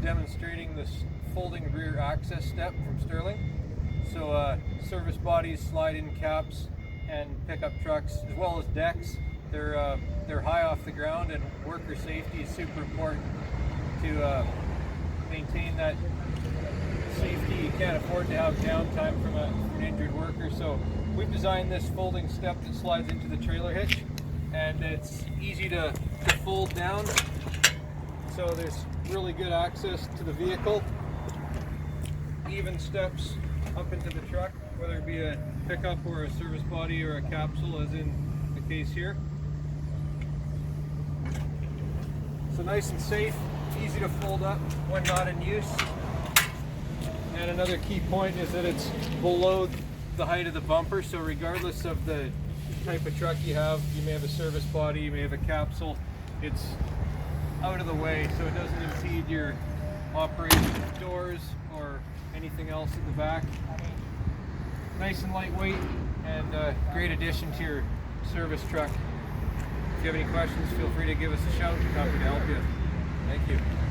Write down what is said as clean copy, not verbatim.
demonstrating this folding rear access step from Sterling. So service bodies, slide-in caps, and pickup trucks, as well as decks, they're high off the ground, and worker safety is super important to maintain that safety. You can't afford to have downtime from an injured worker. So we've designed this folding step that slides into the trailer hitch, and it's easy to fold down. So there's really good access to the vehicle. Even steps up into the truck, whether it be a pickup or a service body or a capsule, as in the case here. So nice and safe, easy to fold up when not in use. And another key point is that it's below the height of the bumper, so regardless of the type of truck you have, you may have a service body, you may have a capsule, it's out of the way so it doesn't impede your operation of doors or anything else at the back. Nice and lightweight, and a great addition to your service truck. If you have any questions, feel free to give us a shout. We're happy to help you. Thank you.